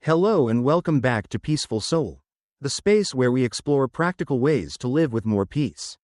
Hello and welcome back to Peaceful Soul, the space where we explore practical ways to live with more peace,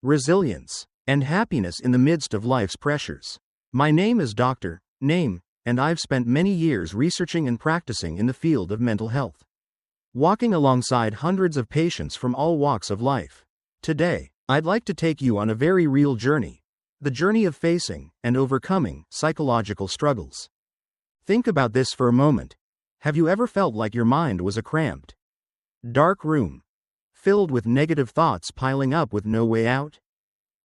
resilience, and happiness in the midst of life's pressures. My name is Dr. Name, and I've spent many years researching and practicing in the field of mental health, walking alongside hundreds of patients from all walks of life. Today, I'd like to take you on a very real journey, the journey of facing and overcoming psychological struggles. Think about this for a moment. Have you ever felt like your mind was a cramped, dark room, filled with negative thoughts piling up with no way out?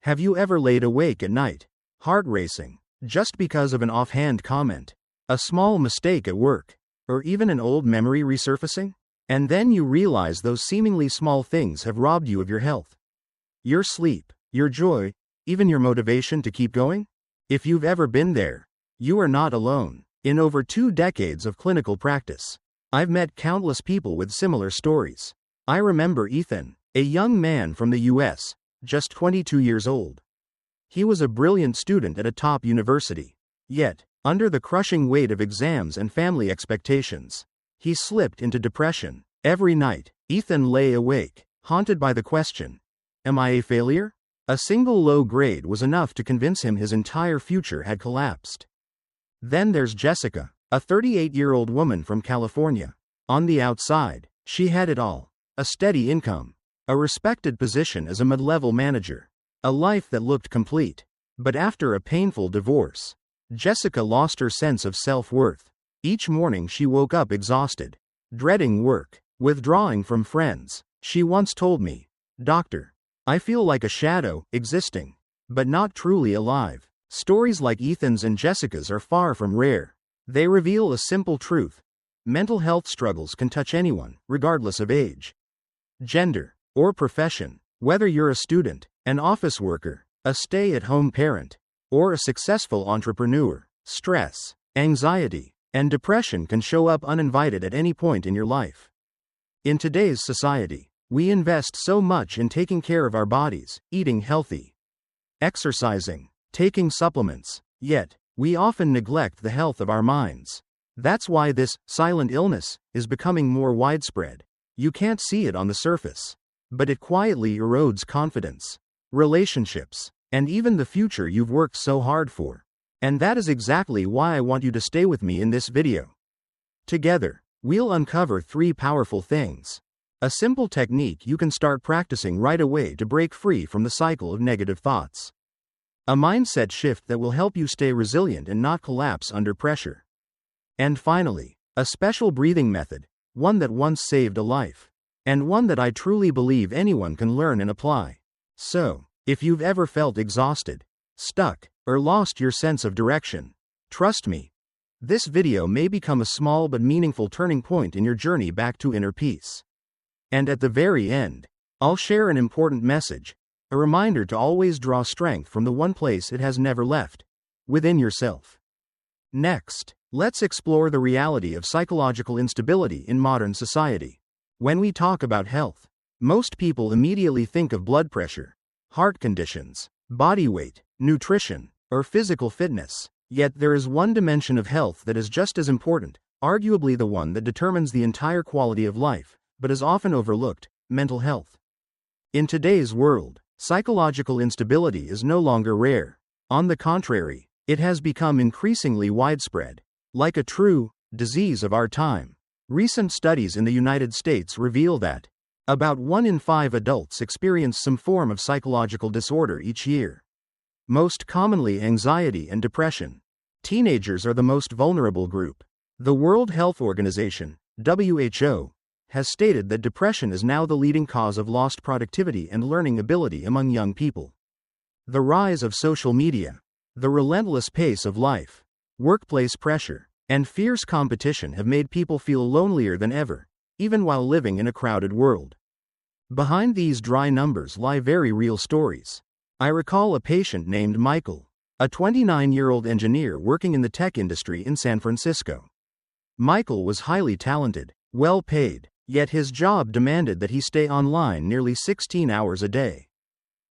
Have you ever laid awake at night, heart racing, just because of an offhand comment, a small mistake at work, or even an old memory resurfacing? And then you realize those seemingly small things have robbed you of your health, your sleep, your joy, even your motivation to keep going? If you've ever been there, you are not alone. In over 2 decades of clinical practice, I've met countless people with similar stories. I remember Ethan, a young man from the US, just 22 years old. He was a brilliant student at a top university. Yet, under the crushing weight of exams and family expectations, he slipped into depression. Every night, Ethan lay awake, haunted by the question, "Am I a failure?" A single low grade was enough to convince him his entire future had collapsed. Then there's Jessica, a 38-year-old woman from California. On the outside, she had it all: a steady income, a respected position as a mid-level manager, a life that looked complete. But after a painful divorce, Jessica lost her sense of self-worth. Each morning she woke up exhausted, dreading work, withdrawing from friends. She once told me, "Doctor, I feel like a shadow, existing, but not truly alive." Stories like Ethan's and Jessica's are far from rare. They reveal a simple truth: mental health struggles can touch anyone, regardless of age, gender, or profession. Whether you're a student, an office worker, a stay-at-home parent, or a successful entrepreneur, stress, anxiety, and depression can show up uninvited at any point in your life. In today's society, we invest so much in taking care of our bodies, eating healthy, exercising, taking supplements, yet, we often neglect the health of our minds. That's why this silent illness is becoming more widespread. You can't see it on the surface, but it quietly erodes confidence, relationships, and even the future you've worked so hard for. And that is exactly why I want you to stay with me in this video. Together, we'll uncover 3 powerful things. A simple technique you can start practicing right away to break free from the cycle of negative thoughts. A mindset shift that will help you stay resilient and not collapse under pressure. And finally, a special breathing method, one that once saved a life, and one that I truly believe anyone can learn and apply. So, if you've ever felt exhausted, stuck, or lost your sense of direction, trust me, this video may become a small but meaningful turning point in your journey back to inner peace. And at the very end, I'll share an important message, a reminder to always draw strength from the one place it has never left: within yourself. Next, let's explore the reality of psychological instability in modern society. When we talk about health, most people immediately think of blood pressure, heart conditions, body weight, nutrition, or physical fitness. Yet there is one dimension of health that is just as important, arguably the one that determines the entire quality of life, but is often overlooked: mental health. In today's world, psychological instability is no longer rare. On the contrary, it has become increasingly widespread, like a true disease of our time. Recent studies in the United States reveal that about 1 in 5 adults experience some form of psychological disorder each year. Most commonly anxiety and depression. Teenagers are the most vulnerable group. The World Health Organization, WHO, has stated that depression is now the leading cause of lost productivity and learning ability among young people. The rise of social media, the relentless pace of life, workplace pressure, and fierce competition have made people feel lonelier than ever, even while living in a crowded world. Behind these dry numbers lie very real stories. I recall a patient named Michael, a 29-year-old engineer working in the tech industry in San Francisco. Michael was highly talented, well paid, yet his job demanded that he stay online nearly 16 hours a day.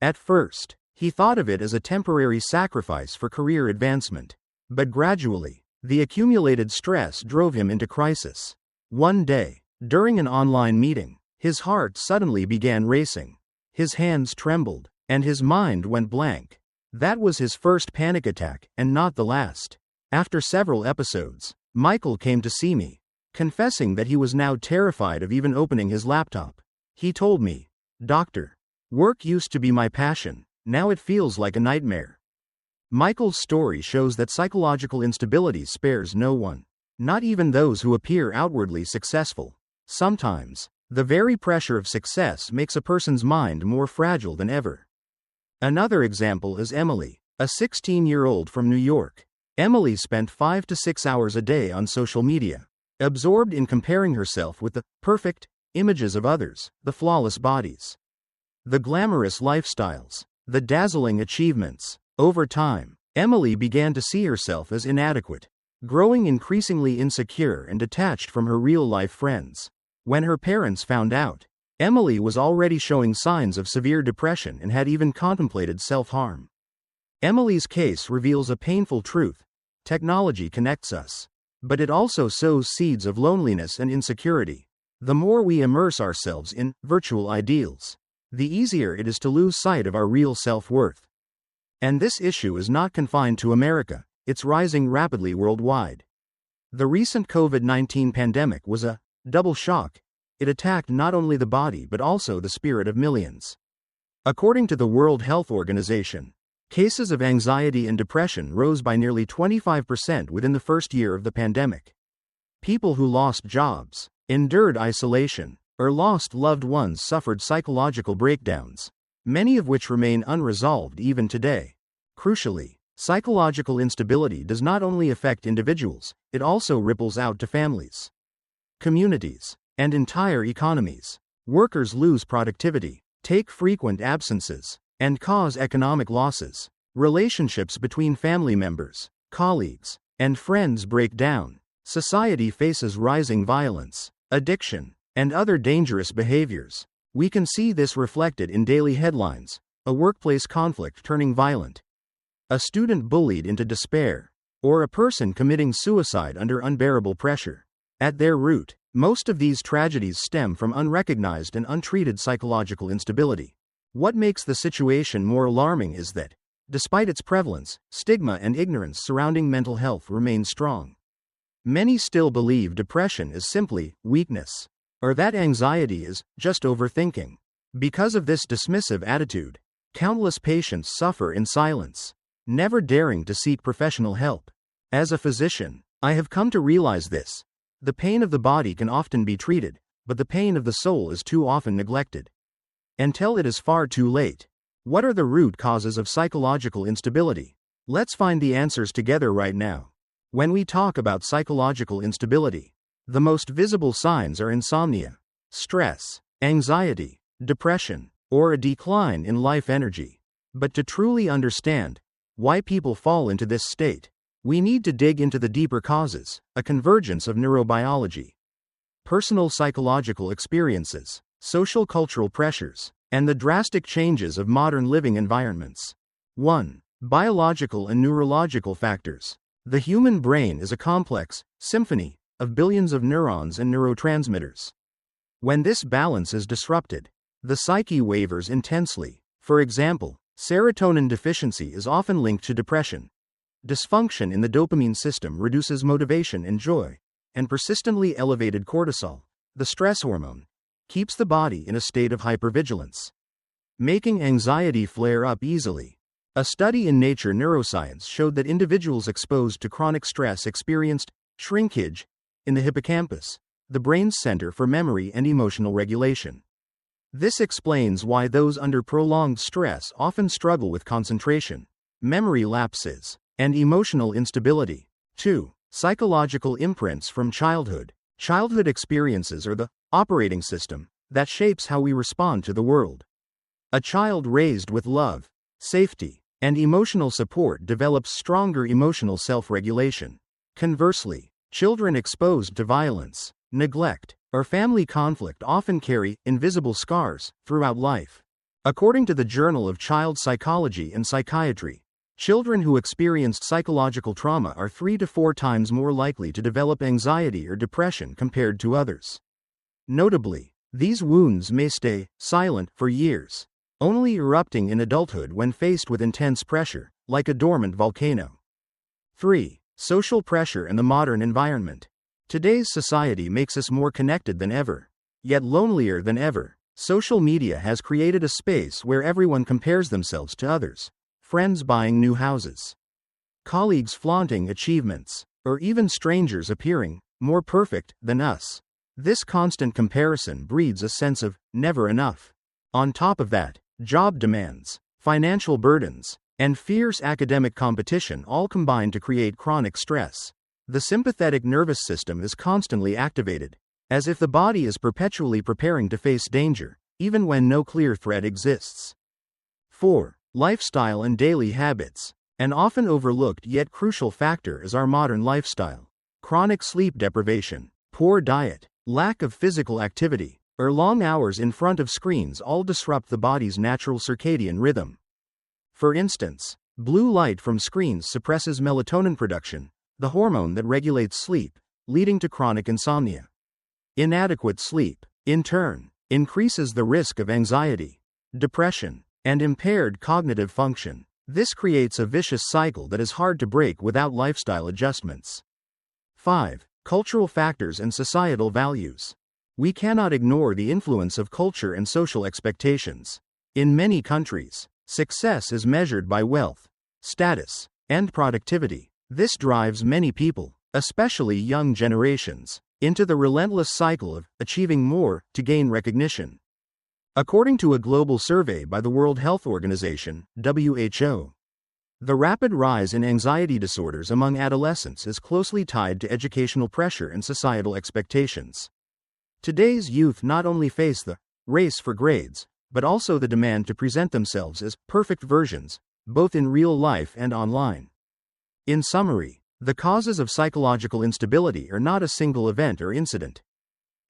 At first, he thought of it as a temporary sacrifice for career advancement. But gradually, the accumulated stress drove him into crisis. One day, during an online meeting, his heart suddenly began racing. His hands trembled, and his mind went blank. That was his first panic attack, and not the last. After several episodes, Michael came to see me, confessing that he was now terrified of even opening his laptop. He told me, "Doctor, work used to be my passion, now it feels like a nightmare." Michael's story shows that psychological instability spares no one, not even those who appear outwardly successful. Sometimes, the very pressure of success makes a person's mind more fragile than ever. Another example is Emily, a 16-year-old from New York. Emily spent 5 to 6 hours a day on social media, absorbed in comparing herself with the perfect images of others, the flawless bodies, the glamorous lifestyles, the dazzling achievements. Over time, Emily began to see herself as inadequate, growing increasingly insecure and detached from her real-life friends. When her parents found out, Emily was already showing signs of severe depression and had even contemplated self-harm. Emily's case reveals a painful truth: technology connects us, but it also sows seeds of loneliness and insecurity. The more we immerse ourselves in virtual ideals, the easier it is to lose sight of our real self-worth. And this issue is not confined to America, it's rising rapidly worldwide. The recent COVID-19 pandemic was a double shock. It attacked not only the body but also the spirit of millions. According to the World Health Organization, cases of anxiety and depression rose by nearly 25% within the first year of the pandemic. People who lost jobs, endured isolation, or lost loved ones suffered psychological breakdowns, many of which remain unresolved even today. Crucially, psychological instability does not only affect individuals, it also ripples out to families, communities, and entire economies. Workers lose productivity, take frequent absences, and cause economic losses. Relationships between family members, colleagues, and friends break down. Society faces rising violence, addiction, and other dangerous behaviors. We can see this reflected in daily headlines: a workplace conflict turning violent, a student bullied into despair, or a person committing suicide under unbearable pressure. At their root, most of these tragedies stem from unrecognized and untreated psychological instability. What makes the situation more alarming is that, despite its prevalence, stigma and ignorance surrounding mental health remain strong. Many still believe depression is simply weakness, or that anxiety is just overthinking. Because of this dismissive attitude, countless patients suffer in silence, never daring to seek professional help. As a physician, I have come to realize this: the pain of the body can often be treated, but the pain of the soul is too often neglected. Until it is far too late. What are the root causes of psychological instability? Let's find the answers together right now. When we talk about psychological instability, the most visible signs are insomnia, stress, anxiety, depression, or a decline in life energy. But to truly understand why people fall into this state, we need to dig into the deeper causes: a convergence of neurobiology, personal psychological experiences, social cultural pressures, and the drastic changes of modern living environments. 1. Biological and neurological factors. The human brain is a complex symphony of billions of neurons and neurotransmitters. When this balance is disrupted, the psyche wavers intensely. For example, serotonin deficiency is often linked to depression. Dysfunction in the dopamine system reduces motivation and joy, and persistently elevated cortisol, the stress hormone, keeps the body in a state of hypervigilance, making anxiety flare up easily. A study in Nature Neuroscience showed that individuals exposed to chronic stress experienced shrinkage in the hippocampus, the brain's center for memory and emotional regulation. This explains why those under prolonged stress often struggle with concentration, memory lapses, and emotional instability. 2. Psychological imprints from childhood. Childhood experiences are the operating system that shapes how we respond to the world. A child raised with love, safety, and emotional support develops stronger emotional self-regulation. Conversely, children exposed to violence, neglect, or family conflict often carry invisible scars throughout life. According to the Journal of Child Psychology and Psychiatry, Children who experienced psychological trauma are 3 to 4 times more likely to develop anxiety or depression compared to others. Notably, these wounds may stay silent for years, only erupting in adulthood when faced with intense pressure, like a dormant volcano. 3. Social pressure and the modern environment. Today's society makes us more connected than ever, yet lonelier than ever. Social media has created a space where everyone compares themselves to others. Friends buying new houses, colleagues flaunting achievements, or even strangers appearing more perfect than us. This constant comparison breeds a sense of never enough. On top of that, job demands, financial burdens, and fierce academic competition all combine to create chronic stress. The sympathetic nervous system is constantly activated, as if the body is perpetually preparing to face danger, even when no clear threat exists. 4. Lifestyle and daily habits. An often overlooked yet crucial factor is our modern lifestyle. Chronic sleep deprivation, poor diet, lack of physical activity, or long hours in front of screens all disrupt the body's natural circadian rhythm. For instance, blue light from screens suppresses melatonin production, the hormone that regulates sleep, leading to chronic insomnia. Inadequate sleep, in turn, increases the risk of anxiety, depression, and impaired cognitive function. This creates a vicious cycle that is hard to break without lifestyle adjustments. 5. Cultural factors and societal values. We cannot ignore the influence of culture and social expectations. In many countries, success is measured by wealth, status, and productivity. This drives many people, especially young generations, into the relentless cycle of achieving more to gain recognition. According to a global survey by the World Health Organization, WHO, the rapid rise in anxiety disorders among adolescents is closely tied to educational pressure and societal expectations. Today's youth not only face the race for grades, but also the demand to present themselves as perfect versions, both in real life and online. In summary, the causes of psychological instability are not a single event or incident,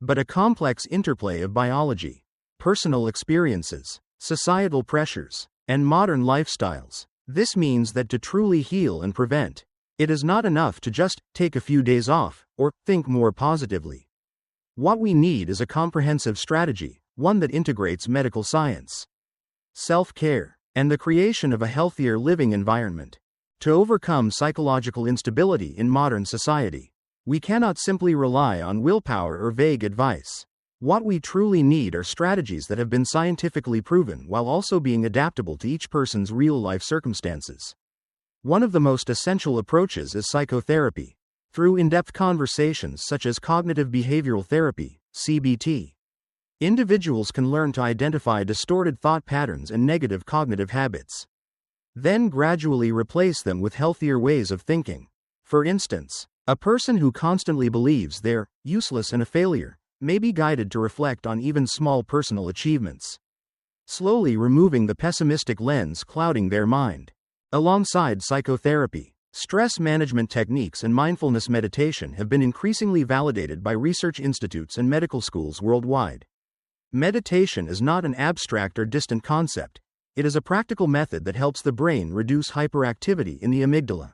but a complex interplay of biology, personal experiences, societal pressures, and modern lifestyles. This means that to truly heal and prevent, it is not enough to just take a few days off or think more positively. What we need is a comprehensive strategy, one that integrates medical science, self-care, and the creation of a healthier living environment. To overcome psychological instability in modern society, we cannot simply rely on willpower or vague advice. What we truly need are strategies that have been scientifically proven while also being adaptable to each person's real-life circumstances. One of the most essential approaches is psychotherapy. Through in-depth conversations such as cognitive behavioral therapy, CBT, individuals can learn to identify distorted thought patterns and negative cognitive habits, then gradually replace them with healthier ways of thinking. For instance, a person who constantly believes they're useless and a failure may be guided to reflect on even small personal achievements, slowly removing the pessimistic lens clouding their mind. Alongside psychotherapy, stress management techniques and mindfulness meditation have been increasingly validated by research institutes and medical schools worldwide. Meditation is not an abstract or distant concept. It is a practical method that helps the brain reduce hyperactivity in the amygdala,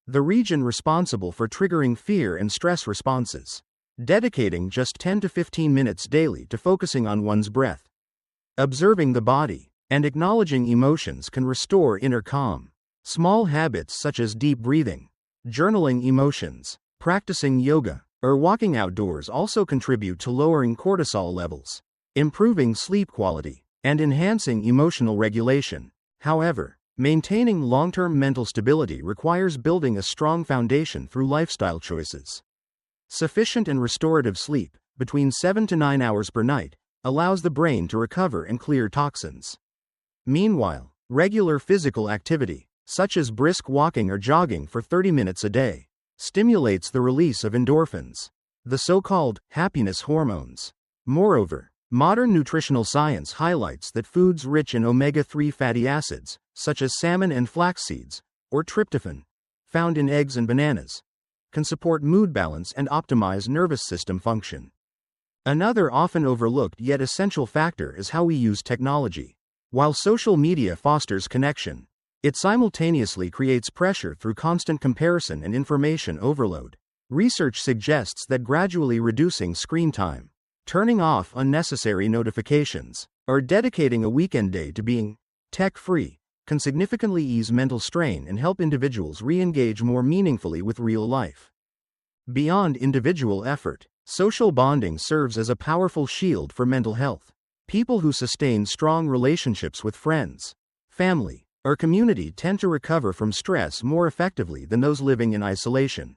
the region responsible for triggering fear and stress responses. Dedicating just 10 to 15 minutes daily to focusing on one's breath, observing the body, and acknowledging emotions can restore inner calm. Small habits such as deep breathing, journaling emotions, practicing yoga, or walking outdoors also contribute to lowering cortisol levels, improving sleep quality, and enhancing emotional regulation. However, maintaining long-term mental stability requires building a strong foundation through lifestyle choices. Sufficient and restorative sleep, between 7 to 9 hours per night, allows the brain to recover and clear toxins. Meanwhile, regular physical activity, such as brisk walking or jogging for 30 minutes a day, stimulates the release of endorphins, the so-called happiness hormones. Moreover, modern nutritional science highlights that foods rich in omega-3 fatty acids, such as salmon and flax seeds, or tryptophan, found in eggs and bananas, can support mood balance and optimize nervous system function. Another often overlooked yet essential factor is how we use technology. While social media fosters connection, It simultaneously creates pressure through constant comparison and information overload. Research suggests that gradually reducing screen time, turning off unnecessary notifications, or dedicating a weekend day to being tech-free can significantly ease mental strain and help individuals re-engage more meaningfully with real life. Beyond individual effort, social bonding serves as a powerful shield for mental health. People who sustain strong relationships with friends, family, or community tend to recover from stress more effectively than those living in isolation.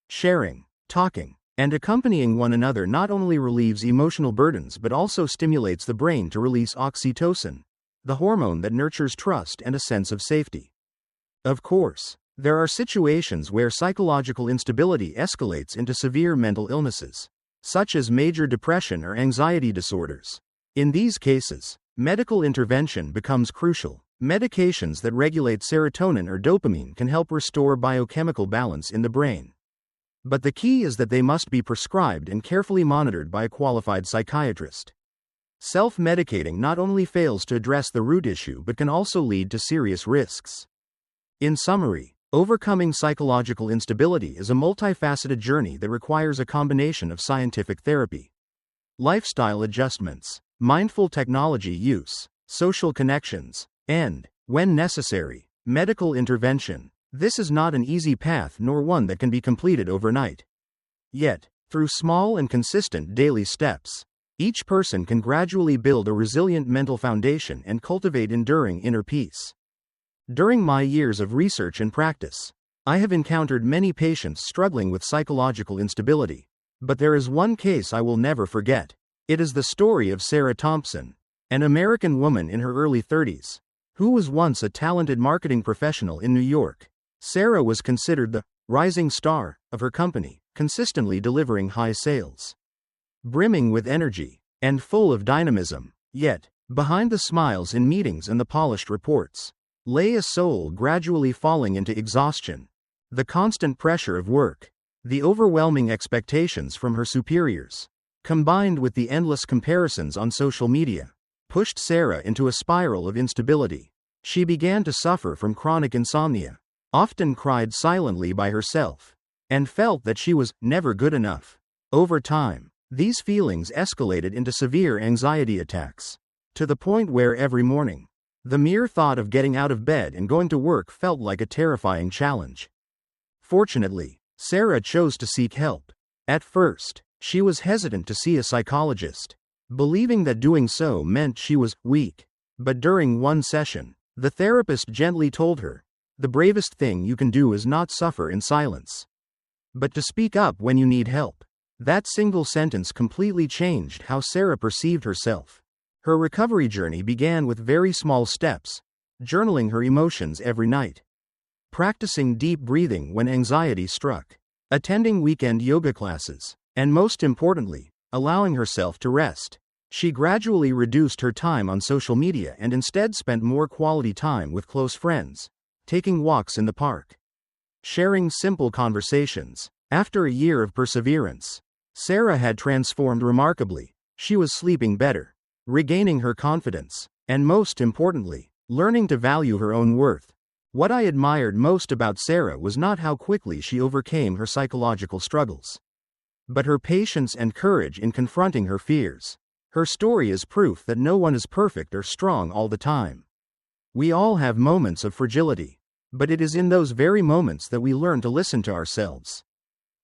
Sharing, talking, and accompanying one another not only relieves emotional burdens but also stimulates the brain to release oxytocin, the hormone that nurtures trust and a sense of safety. Of course, there are situations where psychological instability escalates into severe mental illnesses, such as major depression or anxiety disorders. In these cases, medical intervention becomes crucial. Medications that regulate serotonin or dopamine can help restore biochemical balance in the brain. But the key is that they must be prescribed and carefully monitored by a qualified psychiatrist. Self-medicating not only fails to address the root issue but can also lead to serious risks. In summary, overcoming psychological instability is a multifaceted journey that requires a combination of scientific therapy, lifestyle adjustments, mindful technology use, social connections, and, when necessary, medical intervention. This is not an easy path nor one that can be completed overnight. Yet, through small and consistent daily steps, each person can gradually build a resilient mental foundation and cultivate enduring inner peace. During my years of research and practice, I have encountered many patients struggling with psychological instability, but there is one case I will never forget. It is the story of Sarah Thompson, an American woman in her early 30s, who was once a talented marketing professional in New York. Sarah was considered the rising star of her company, consistently delivering high sales, brimming with energy, and full of dynamism. Yet, behind the smiles in meetings and the polished reports, lay a soul gradually falling into exhaustion. The constant pressure of work, the overwhelming expectations from her superiors, combined with the endless comparisons on social media, pushed Sarah into a spiral of instability. She began to suffer from chronic insomnia, often cried silently by herself, and felt that she was never good enough. Over time, these feelings escalated into severe anxiety attacks, to the point where every morning, the mere thought of getting out of bed and going to work felt like a terrifying challenge. Fortunately, Sarah chose to seek help. At first, she was hesitant to see a psychologist, believing that doing so meant she was weak. But during one session, the therapist gently told her, "The bravest thing you can do is not suffer in silence, but to speak up when you need help." That single sentence completely changed how Sarah perceived herself. Her recovery journey began with very small steps: journaling her emotions every night, practicing deep breathing when anxiety struck, attending weekend yoga classes, and most importantly, allowing herself to rest. She gradually reduced her time on social media and instead spent more quality time with close friends, taking walks in the park, sharing simple conversations. After a year of perseverance, Sarah had transformed remarkably. She was sleeping better, regaining her confidence, and most importantly, learning to value her own worth. What I admired most about Sarah was not how quickly she overcame her psychological struggles, but her patience and courage in confronting her fears. Her story is proof that no one is perfect or strong all the time. We all have moments of fragility, but it is in those very moments that we learn to listen to ourselves,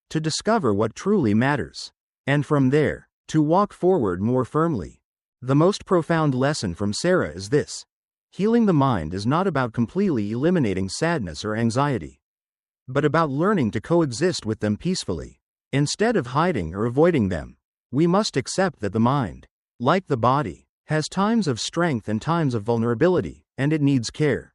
to discover what truly matters, and from there, to walk forward more firmly. The most profound lesson from Sarah is this: healing the mind is not about completely eliminating sadness or anxiety, but about learning to coexist with them peacefully. Instead of hiding or avoiding them, we must accept that the mind, like the body, has times of strength and times of vulnerability, and it needs care,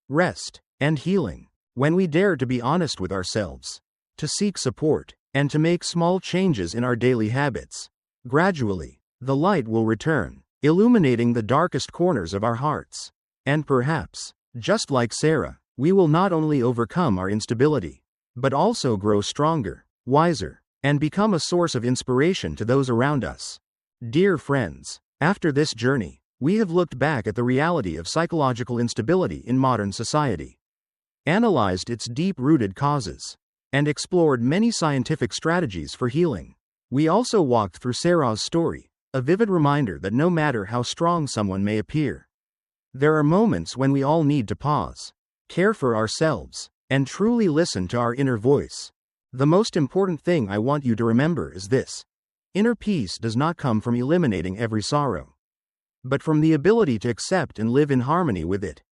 rest, and healing. When we dare to be honest with ourselves, to seek support, and to make small changes in our daily habits, gradually, the light will return, illuminating the darkest corners of our hearts. And perhaps, just like Sarah, we will not only overcome our instability, but also grow stronger, wiser, and become a source of inspiration to those around us. Dear friends, after this journey, We have looked back at the reality of psychological instability in modern society, analyzed its deep-rooted causes, and explored many scientific strategies for healing. We also walked through Sarah's story, a vivid reminder that no matter how strong someone may appear, there are moments when we all need to pause, care for ourselves, and truly listen to our inner voice. The most important thing I want you to remember is this: inner peace does not come from eliminating every sorrow, but from the ability to accept and live in harmony with it.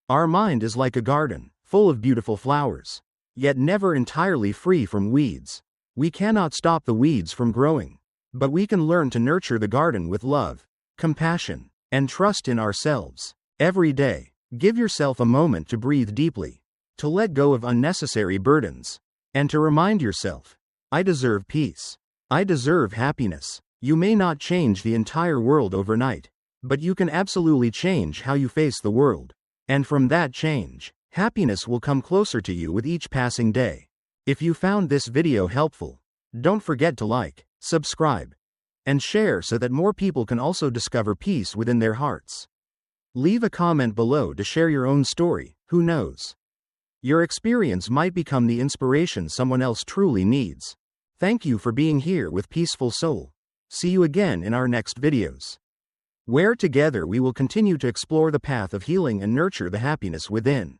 Our mind is like a garden, full of beautiful flowers, yet never entirely free from weeds. We cannot stop the weeds from growing, but we can learn to nurture the garden with love, compassion, and trust in ourselves. Every day, give yourself a moment to breathe deeply, to let go of unnecessary burdens, and to remind yourself, I deserve peace. I deserve happiness. You may not change the entire world overnight, but you can absolutely change how you face the world. And from that change, happiness will come closer to you with each passing day. If you found this video helpful, don't forget to like, subscribe, and share so that more people can also discover peace within their hearts. Leave a comment below to share your own story. Who knows? Your experience might become the inspiration someone else truly needs. Thank you for being here with Peaceful Soul. See you again in our next videos, where together we will continue to explore the path of healing and nurture the happiness within.